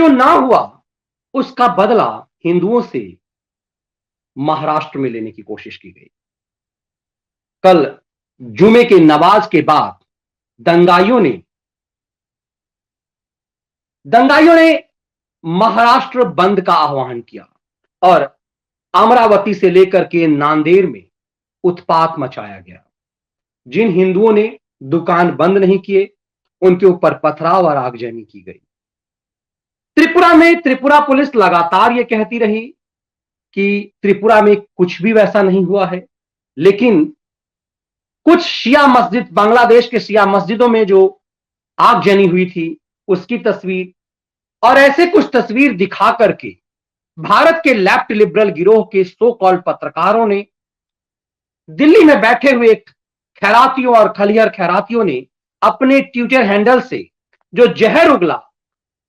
जो ना हुआ उसका बदला हिंदुओं से महाराष्ट्र में लेने की कोशिश की गई। कल जुमे के नमाज के बाद दंगाइयों ने महाराष्ट्र बंद का आह्वान किया और अमरावती से लेकर के नांदेड़ में उत्पात मचाया गया। जिन हिंदुओं ने दुकान बंद नहीं किए उनके ऊपर पथराव और आगजनी की गई। त्रिपुरा में त्रिपुरा पुलिस लगातार यह कहती रही कि त्रिपुरा में कुछ भी वैसा नहीं हुआ है, लेकिन कुछ शिया मस्जिद, बांग्लादेश के शिया मस्जिदों में जो आगजनी हुई थी उसकी तस्वीर और ऐसे कुछ तस्वीर दिखा करके भारत के लेफ्ट लिबरल गिरोह के सो कॉल्ड पत्रकारों ने, दिल्ली में बैठे हुए खैरातियों और खलिहर खैरातियों ने अपने ट्विटर हैंडल से जो जहर उगला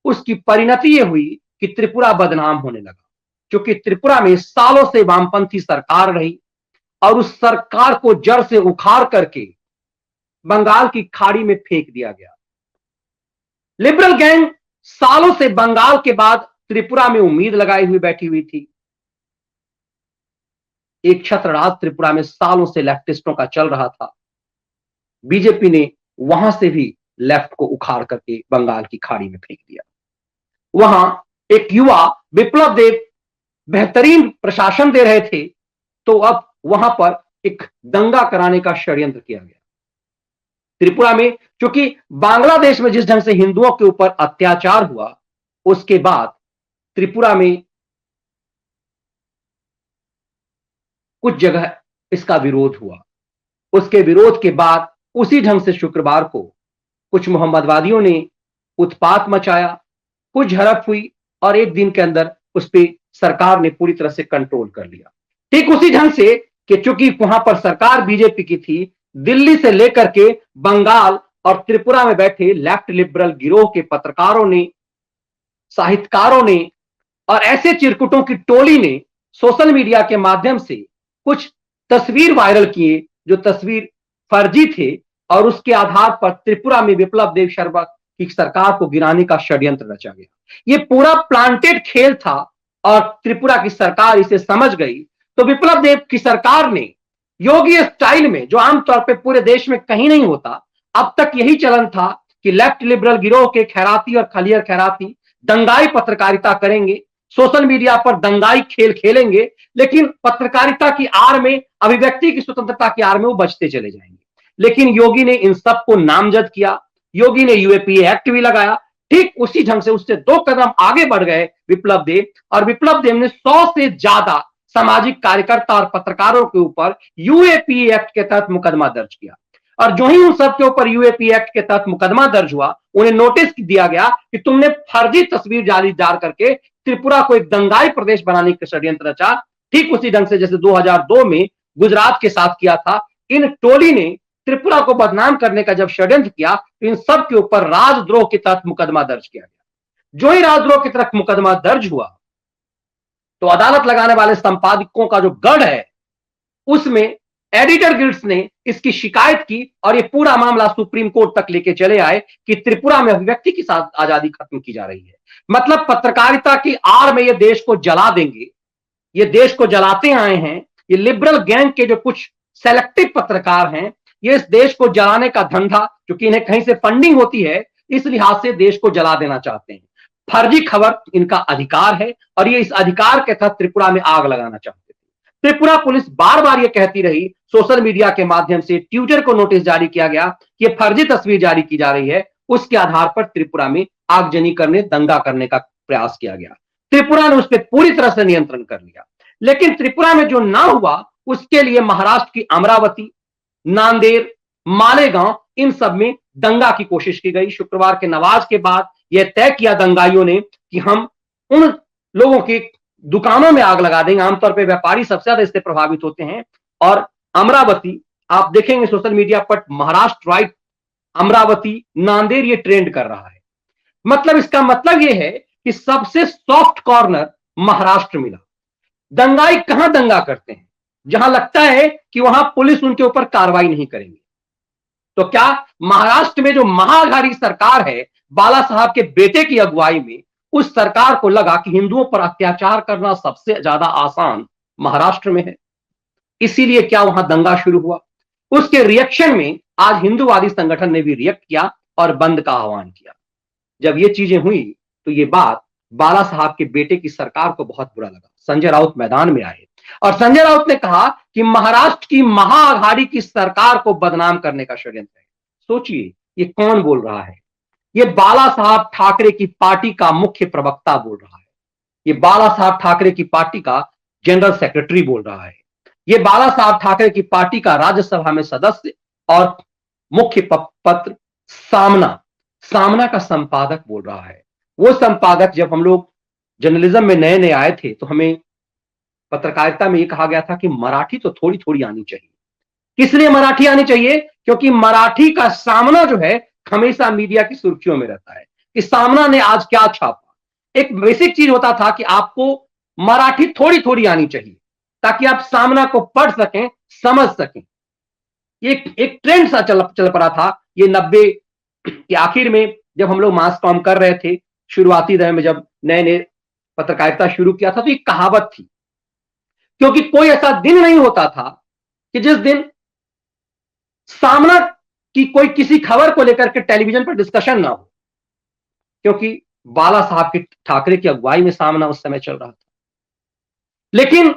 उसकी परिणति यह हुई कि त्रिपुरा बदनाम होने लगा। क्योंकि त्रिपुरा में सालों से वामपंथी सरकार रही और उस सरकार को जड़ से उखाड़ करके बंगाल की खाड़ी में फेंक दिया गया। लिबरल गैंग सालों से बंगाल के बाद त्रिपुरा में उम्मीद लगाई हुई बैठी हुई थी। एक छत्रराज त्रिपुरा में सालों से लेफ्टिस्टों का चल रहा था। बीजेपी ने वहां से भी लेफ्ट को उखाड़ करके बंगाल की खाड़ी में फेंक दिया। वहां एक युवा विप्लव देव बेहतरीन प्रशासन दे रहे थे, तो अब वहां पर एक दंगा कराने का षड्यंत्र किया गया। त्रिपुरा में क्योंकि बांग्लादेश में जिस ढंग से हिंदुओं के ऊपर अत्याचार हुआ, उसके बाद त्रिपुरा में कुछ जगह इसका विरोध हुआ। उसके विरोध के बाद उसी ढंग से शुक्रवार को कुछ मोहम्मदवादियों ने उत्पात मचाया, कुछ झड़प हुई और एक दिन के अंदर उस पर सरकार ने पूरी तरह से कंट्रोल कर लिया। ठीक उसी ढंग से कि चूंकि वहां पर सरकार बीजेपी की थी, दिल्ली से लेकर के बंगाल और त्रिपुरा में बैठे लेफ्ट लिबरल गिरोह के पत्रकारों ने, साहित्यकारों ने और ऐसे चिरकुटों की टोली ने सोशल मीडिया के माध्यम से कुछ तस्वीर वायरल किए जो तस्वीर फर्जी थे और उसके आधार पर त्रिपुरा में विप्लव देव शर्मा की सरकार को गिराने का षड्यंत्र रचा गया। यह पूरा प्लांटेड खेल था और त्रिपुरा की सरकार इसे समझ गई। तो विप्लव देव की सरकार ने योगी स्टाइल में, जो आमतौर पर पूरे देश में कहीं नहीं होता, अब तक यही चलन था कि लेफ्ट लिबरल गिरोह के खैराती और खलिहर खैराती दंगाई पत्रकारिता करेंगे, सोशल मीडिया पर दंगाई खेल खेलेंगे, लेकिन पत्रकारिता की आड़ में, अभिव्यक्ति की स्वतंत्रता की आड़ में वो बचते चले जाएंगे। लेकिन योगी ने इन सबको नामजद किया। योगी ने यूएपीए एक्ट भी लगाया। ठीक उसी ढंग से उससे 2 कदम आगे बढ़ गए विप्लव देव, और विप्लव देव ने 100 से ज्यादा सामाजिक कार्यकर्ता और पत्रकारों के ऊपर यूएपीए एक्ट के तहत मुकदमा दर्ज किया। और जो ही उन सब के ऊपर यूएपीए एक्ट के तहत मुकदमा दर्ज हुआ, उन्हें नोटिस दिया गया कि तुमने फर्जी तस्वीर जारी करके त्रिपुरा को एक दंगाई प्रदेश बनाने का षड्यंत्र रचा। ठीक उसी ढंग से जैसे 2002 में गुजरात के साथ किया था, इन टोली ने त्रिपुरा को बदनाम करने का जब षड्यंत्र किया तो इन सब के ऊपर राजद्रोह के तहत मुकदमा दर्ज किया गया। जो ही राजद्रोह की तरफ मुकदमा दर्ज हुआ तो अदालत लगाने वाले संपादकों का जो गढ़ है उसमें एडिटर गिल्ड्स ने इसकी शिकायत की और ये पूरा मामला सुप्रीम कोर्ट तक लेके चले आए कि त्रिपुरा में अभिव्यक्ति की साथ आजादी खत्म की जा रही है। मतलब पत्रकारिता की आड़ में ये देश को जला देंगे, ये देश को जलाते आए हैं। ये लिबरल गैंग के जो कुछ सेलेक्टिव पत्रकार हैं, ये इस देश को जलाने का धंधा, क्योंकि इन्हें कहीं से फंडिंग होती है, इस लिहाज से देश को जला देना चाहते हैं। फर्जी खबर इनका अधिकार है और ये इस अधिकार के तहत त्रिपुरा में आग लगाना चाहते थे। त्रिपुरा पुलिस बार बार ये कहती रही, सोशल मीडिया के माध्यम से ट्विटर को नोटिस जारी किया गया कि ये फर्जी तस्वीर जारी की जा रही है। उसके आधार पर त्रिपुरा में आगजनी करने, दंगा करने का प्रयास किया गया। त्रिपुरा ने उस पर पूरी तरह से नियंत्रण कर लिया। लेकिन त्रिपुरा में जो ना हुआ उसके लिए महाराष्ट्र की अमरावती, नांदेड़, मालेगांव, इन सब में दंगा की कोशिश की गई। शुक्रवार के नमाज के बाद यह तय किया दंगाइयों ने कि हम उन लोगों की दुकानों में आग लगा देंगे। आमतौर पर व्यापारी सबसे ज्यादा इससे प्रभावित होते हैं। और अमरावती, आप देखेंगे सोशल मीडिया पर, महाराष्ट्र राइट, अमरावती, नांदेड़, ये ट्रेंड कर रहा है। मतलब इसका मतलब यह है कि सबसे सॉफ्ट कॉर्नर महाराष्ट्र मिला। दंगाई कहां दंगा करते हैं? जहां लगता है कि वहां पुलिस उनके ऊपर कार्रवाई नहीं करेंगे। तो क्या महाराष्ट्र में जो महाअघाड़ी सरकार है बाला साहब के बेटे की अगुवाई में, उस सरकार को लगा कि हिंदुओं पर अत्याचार करना सबसे ज्यादा आसान महाराष्ट्र में है, इसीलिए क्या वहां दंगा शुरू हुआ। उसके रिएक्शन में आज हिंदूवादी संगठन ने भी रिएक्ट किया और बंद का आह्वान किया। जब ये चीजें हुई तो ये बात बाला साहब के बेटे की सरकार को बहुत बुरा लगा। संजय राउत मैदान में आए और संजय राउत ने कहा कि महाराष्ट्र की महाअघाड़ी की सरकार को बदनाम करने का षड्यंत्र है। सोचिए ये कौन बोल रहा है? ये बाला साहब ठाकरे की पार्टी का मुख्य प्रवक्ता बोल रहा है, ये बाला साहब ठाकरे की पार्टी का जनरल सेक्रेटरी बोल रहा है, ये बाला साहब ठाकरे की पार्टी का राज्यसभा में सदस्य और मुख्य पत्र सामना का संपादक बोल रहा है। वो संपादक, जब हम लोग जर्नलिज्म में नए नए आए थे तो हमें पत्रकारिता में ये कहा गया था कि मराठी तो थोड़ी थोड़ी आनी चाहिए। किस लिए मराठी आनी चाहिए? क्योंकि मराठी का सामना जो है हमेशा मीडिया की सुर्खियों में रहता है कि सामना ने आज क्या छापा। एक बेसिक चीज होता था कि आपको मराठी थोड़ी थोड़ी आनी चाहिए ताकि आप सामना को पढ़ सकें, समझ सकें। एक ट्रेंड सा चल पड़ा था ये 90 के आखिर में, जब हम लोग मास कॉम कर रहे थे, शुरुआती दौर में जब नए नए पत्रकारिता शुरू किया था तो एक कहावत थी, क्योंकि कोई ऐसा दिन नहीं होता था कि जिस दिन सामना की कोई किसी खबर को लेकर के टेलीविजन पर डिस्कशन ना हो, क्योंकि बाला साहब की ठाकरे की अगुवाई में सामना उस समय चल रहा था। लेकिन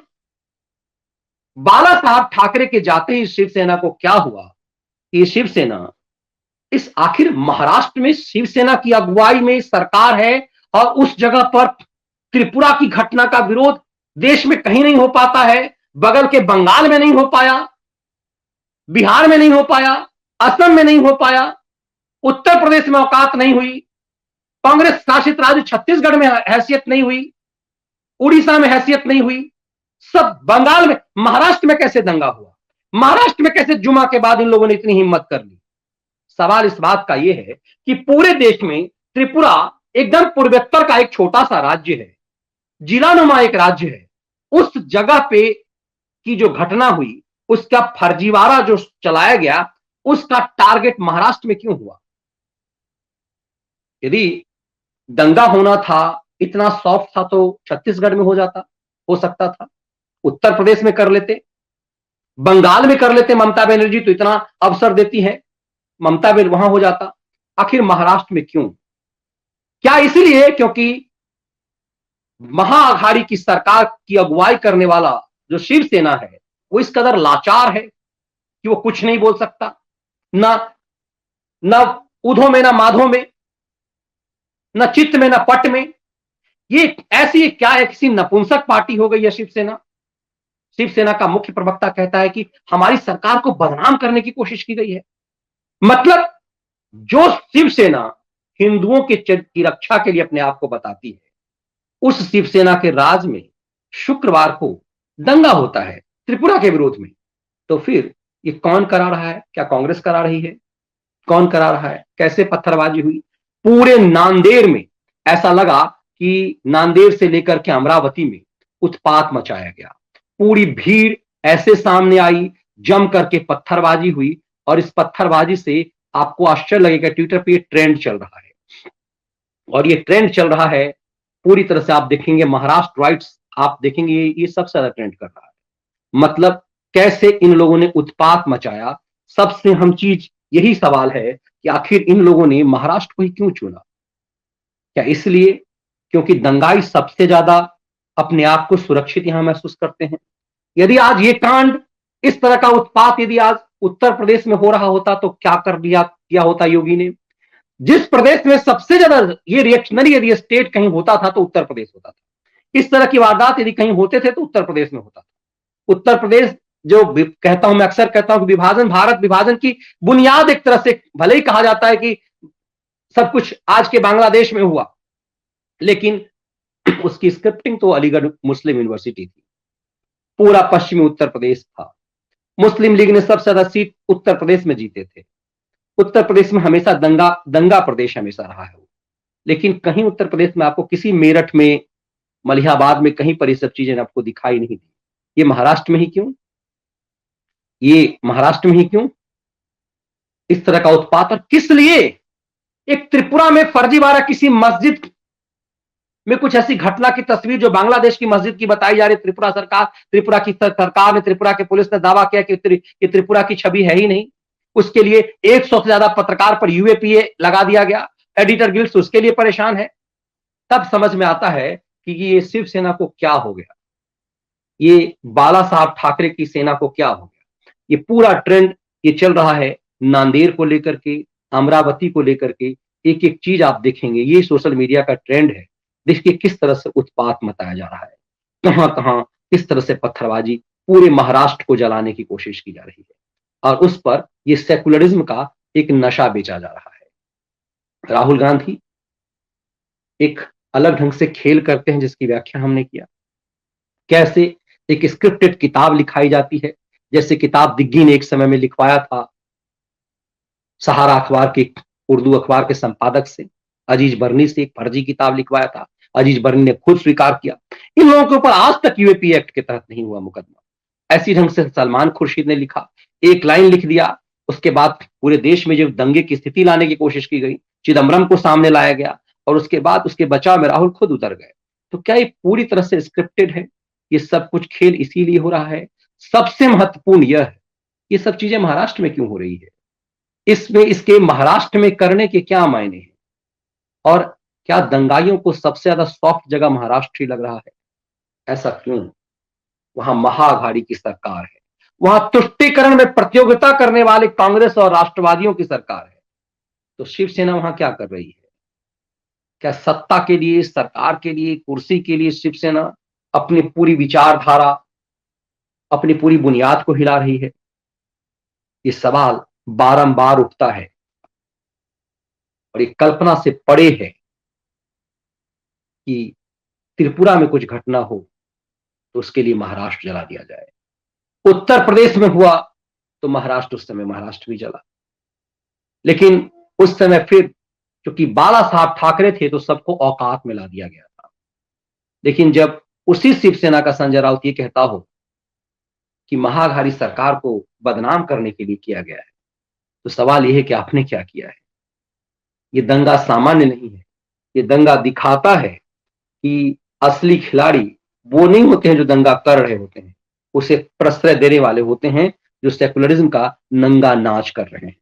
बाला साहब ठाकरे के जाते ही शिवसेना को क्या हुआ कि शिवसेना इस आखिर महाराष्ट्र में शिवसेना की अगुवाई में सरकार है और उस जगह पर त्रिपुरा की घटना का विरोध देश में कहीं नहीं हो पाता है, बगल के बंगाल में नहीं हो पाया, बिहार में नहीं हो पाया, असम में नहीं हो पाया, उत्तर प्रदेश में औकात नहीं हुई, कांग्रेस शासित राज्य छत्तीसगढ़ में हैसियत नहीं हुई, उड़ीसा में हैसियत नहीं हुई, सब बंगाल में। महाराष्ट्र में कैसे दंगा हुआ? महाराष्ट्र में कैसे जुमा के बाद इन लोगों ने इतनी हिम्मत कर ली? सवाल इस बात का यह है कि पूरे देश में त्रिपुरा एकदम पूर्वोत्तर का एक छोटा सा राज्य है, जिलानुमा एक राज्य है। उस जगह पे की जो घटना हुई, उसका फर्जीवाड़ा जो चलाया गया, उसका टारगेट महाराष्ट्र में क्यों हुआ? यदि दंगा होना था, इतना सॉफ्ट था, तो छत्तीसगढ़ में हो सकता था, उत्तर प्रदेश में कर लेते, बंगाल में कर लेते। ममता बनर्जी तो इतना अवसर देती है, ममता बनर्जी वहां हो जाता। आखिर महाराष्ट्र में क्यों? क्या इसलिए क्योंकि महाअघाड़ी की सरकार की अगुवाई करने वाला जो शिवसेना है वो इस कदर लाचार है कि वो कुछ नहीं बोल सकता, न उधो में, ना माधो में, न चित्त में, न पट में। ये ऐसी क्या है, किसी नपुंसक पार्टी हो गई है शिवसेना। शिवसेना का मुख्य प्रवक्ता कहता है कि हमारी सरकार को बदनाम करने की कोशिश की गई है। मतलब जो शिवसेना हिंदुओं की रक्षा के लिए अपने आप को बताती है, उस शिवसेना के राज में शुक्रवार को दंगा होता है त्रिपुरा के विरोध में। तो फिर ये कौन करा रहा है? क्या कांग्रेस करा रही है? कौन करा रहा है? कैसे पत्थरबाजी हुई? पूरे नांदेड़ में ऐसा लगा कि नांदेड़ से लेकर के अमरावती में उत्पात मचाया गया। पूरी भीड़ ऐसे सामने आई, जम करके पत्थरबाजी हुई, और इस पत्थरबाजी से आपको आश्चर्य लगेगा, ट्विटर पे ये ट्रेंड चल रहा है। और ये ट्रेंड चल रहा है पूरी तरह से, आप देखेंगे महाराष्ट्र राइट्स, आप देखेंगे ये सबसे ज्यादा ट्रेंड कर रहा है। मतलब कैसे इन लोगों ने उत्पात मचाया। सबसे अहम चीज यही सवाल है कि आखिर इन लोगों ने महाराष्ट्र को ही क्यों चुना? क्या इसलिए क्योंकि दंगाई सबसे ज्यादा अपने आप को सुरक्षित यहां महसूस करते हैं? यदि आज ये कांड, इस तरह का उत्पात यदि आज उत्तर प्रदेश में हो रहा होता तो क्या किया होता योगी ने? जिस प्रदेश में सबसे ज्यादा ये रिएक्शनरी यदि स्टेट कहीं होता था तो उत्तर प्रदेश होता था। इस तरह की वारदात यदि कहीं होते थे तो उत्तर प्रदेश में होता था। उत्तर प्रदेश जो कहता हूं, मैं अक्सर कहता हूं कि विभाजन, भारत विभाजन की बुनियाद एक तरह से, भले ही कहा जाता है कि सब कुछ आज के बांग्लादेश में हुआ, लेकिन उसकी स्क्रिप्टिंग तो अलीगढ़ मुस्लिम यूनिवर्सिटी थी। पूरा पश्चिमी उत्तर प्रदेश था। मुस्लिम लीग ने सबसे ज्यादा सीट उत्तर प्रदेश में जीते थे। उत्तर प्रदेश में हमेशा दंगा प्रदेश हमेशा रहा है। लेकिन कहीं उत्तर प्रदेश में आपको किसी मेरठ में, मलिहाबाद में, कहीं पर ये सब चीजें आपको दिखाई नहीं दी। ये महाराष्ट्र में ही क्यों? ये महाराष्ट्र में ही क्यों इस तरह का उत्पात? और किस लिए? एक त्रिपुरा में फर्जीवाड़ा किसी मस्जिद में कुछ ऐसी घटना की तस्वीर जो बांग्लादेश की मस्जिद की बताई जा रही, त्रिपुरा की सरकार ने, त्रिपुरा के पुलिस ने दावा किया कि त्रिपुरा की छवि है ही नहीं। उसके लिए 100 से ज्यादा पत्रकार पर यूएपीए लगा दिया गया। एडिटर गिल्ड उसके लिए परेशान है। तब समझ में आता है कि ये शिवसेना को क्या हो गया, ये बाला साहब ठाकरे की सेना को क्या हो गया। ये पूरा ट्रेंड ये चल रहा है नांदेड़ को लेकर के, अमरावती को लेकर के। एक एक चीज आप देखेंगे, ये सोशल मीडिया का ट्रेंड है। देखिए किस तरह से उत्पात मचाया जा रहा है, कहां कहां किस तरह से पत्थरबाजी, पूरे महाराष्ट्र को जलाने की कोशिश की जा रही है और उस पर ये सेकुलरिज्म का एक नशा बेचा जा रहा है। राहुल गांधी एक अलग ढंग से खेल करते हैं जिसकी व्याख्या हमने किया। कैसे एक स्क्रिप्टेड किताब लिखाई जाती है, जैसे किताब दिग्गी ने एक समय में लिखवाया था सहारा अखबार के, उर्दू अखबार के संपादक से, अजीज बर्नी से एक फर्जी किताब लिखवाया था। अजीज बर्नी ने खुद स्वीकार किया। इन लोगों के ऊपर आज तक यूएपी एक्ट के तहत नहीं हुआ मुकदमा। ऐसी ढंग से सलमान खुर्शीद ने लिखा, एक लाइन लिख दिया, उसके बाद पूरे देश में जो दंगे की स्थिति लाने की कोशिश की गई, चिदम्बरम को सामने लाया गया और उसके बाद उसके बचाव में राहुल खुद उतर गए। तो क्या ये पूरी तरह से स्क्रिप्टेड है? ये सब कुछ खेल इसीलिए हो रहा है। सबसे महत्वपूर्ण यह है, ये सब चीजें महाराष्ट्र में क्यों हो रही है, इसमें इसके महाराष्ट्र में करने के क्या मायने हैं, और क्या दंगाइयों को सबसे ज्यादा सॉफ्ट जगह महाराष्ट्र ही लग रहा है? ऐसा क्यों? वहां महाअघाड़ी की सरकार है, वहां तुष्टीकरण में प्रतियोगिता करने वाले कांग्रेस और राष्ट्रवादियों की सरकार है। तो शिवसेना वहां क्या कर रही है? क्या सत्ता के लिए, सरकार के लिए, कुर्सी के लिए शिवसेना अपनी पूरी विचारधारा, अपनी पूरी बुनियाद को हिला रही है? ये सवाल बारंबार उठता है और ये कल्पना से परे है कि त्रिपुरा में कुछ घटना हो तो उसके लिए महाराष्ट्र जला दिया जाए। उत्तर प्रदेश में हुआ तो महाराष्ट्र, उस समय महाराष्ट्र भी जला। लेकिन उस समय फिर क्योंकि बाला साहब ठाकरे थे तो सबको औकात में ला दिया गया था। लेकिन जब उसी शिवसेना का संजय राउत ये कहता हो कि महाअघाड़ी सरकार को बदनाम करने के लिए किया गया है, तो सवाल यह है कि आपने क्या किया है? ये दंगा सामान्य नहीं है। ये दंगा दिखाता है कि असली खिलाड़ी वो नहीं होते हैं जो दंगा कर रहे होते हैं, उसे प्रश्रय देने वाले होते हैं जो सेकुलरिज्म का नंगा नाच कर रहे हैं।